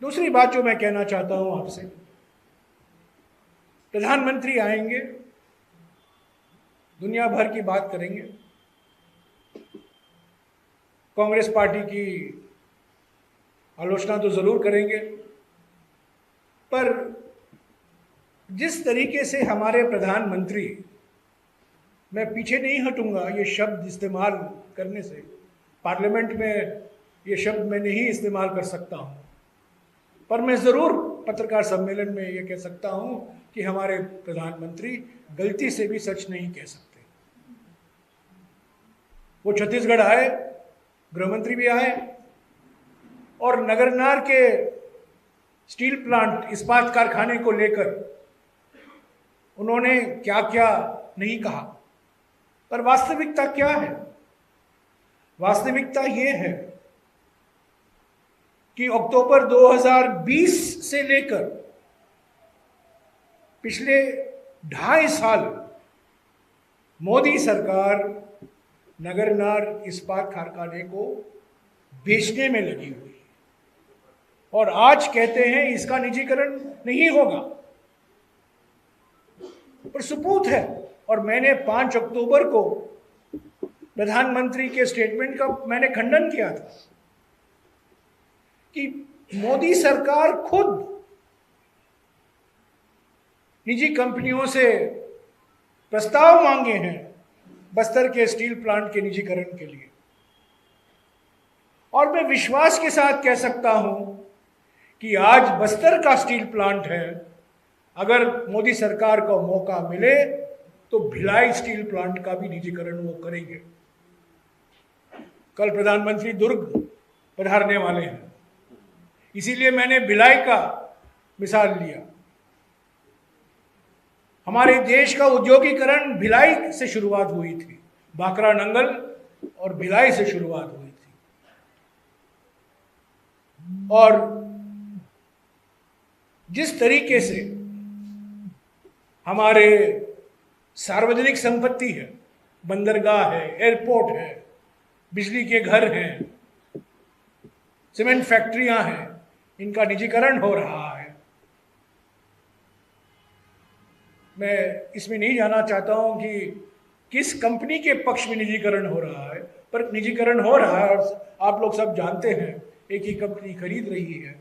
दूसरी बात जो मैं कहना चाहता हूं आपसे, प्रधानमंत्री आएंगे, दुनिया भर की बात करेंगे, कांग्रेस पार्टी की आलोचना तो जरूर करेंगे, पर जिस तरीके से हमारे प्रधानमंत्री, मैं पीछे नहीं हटूंगा ये शब्द इस्तेमाल करने से, पार्लियामेंट में ये शब्द मैं नहीं इस्तेमाल कर सकता हूं, पर मैं ज़रूर पत्रकार सम्मेलन में ये कह सकता हूं कि हमारे प्रधानमंत्री गलती से भी सच नहीं कह सकते। वो छत्तीसगढ़ आए, गृहमंत्री भी आए, और नगरनार के स्टील प्लांट, इस्पात कारखाने को लेकर उन्होंने क्या क्या नहीं कहा, पर वास्तविकता क्या है? वास्तविकता ये है कि अक्टूबर 2020 से लेकर पिछले 2.5 साल मोदी सरकार नगरनार इस्पात कारखाने को बेचने में लगी हुई है, और आज कहते हैं इसका निजीकरण नहीं होगा, पर सबूत है। और मैंने 5 अक्टूबर को प्रधानमंत्री के स्टेटमेंट का मैंने खंडन किया था कि मोदी सरकार खुद निजी कंपनियों से प्रस्ताव मांगे हैं बस्तर के स्टील प्लांट के निजीकरण के लिए, और मैं विश्वास के साथ कह सकता हूं कि आज बस्तर का स्टील प्लांट है, अगर मोदी सरकार को मौका मिले तो भिलाई स्टील प्लांट का भी निजीकरण वो करेंगे। कल प्रधानमंत्री दुर्ग पधारने वाले हैं, इसीलिए मैंने भिलाई का मिसाल लिया। हमारे देश का औद्योगिकरण भिलाई से शुरुआत हुई थी, बाकरा नंगल और भिलाई से शुरुआत हुई थी, और जिस तरीके से हमारे सार्वजनिक संपत्ति है, बंदरगाह है, एयरपोर्ट है, बिजली के घर हैं, सीमेंट फैक्ट्रियां हैं, इनका निजीकरण हो रहा है। मैं इसमें नहीं जाना चाहता हूं कि किस कंपनी के पक्ष में निजीकरण हो रहा है, पर निजीकरण हो रहा है, और आप लोग सब जानते हैं एक ही कंपनी खरीद रही है।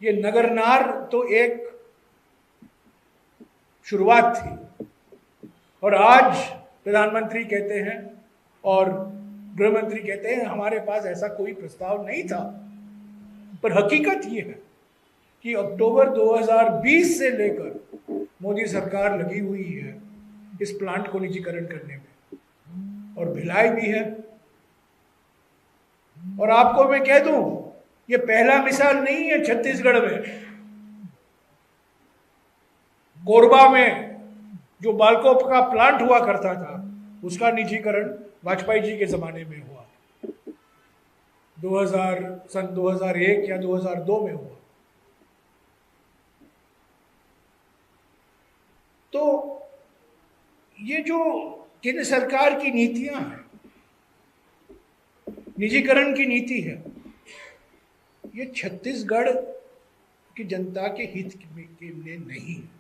ये नगरनार तो एक शुरुआत थी, और आज प्रधानमंत्री कहते हैं और गृहमंत्री कहते हैं हमारे पास ऐसा कोई प्रस्ताव नहीं था, पर हकीकत ये है कि अक्टूबर 2020 से लेकर मोदी सरकार लगी हुई है इस प्लांट को निजीकरण करने में, और भिलाई भी है। और आपको मैं कह दूं, ये पहला मिसाल नहीं है छत्तीसगढ़ में। कोरबा में जो बालकोप का प्लांट हुआ करता था, उसका निजीकरण वाजपेयी जी के जमाने में हुआ, 2001 या 2002 में हुआ। तो ये जो केंद्र सरकार की नीतियां हैं, निजीकरण की नीति है, ये छत्तीसगढ़ की जनता के हित में नहीं है।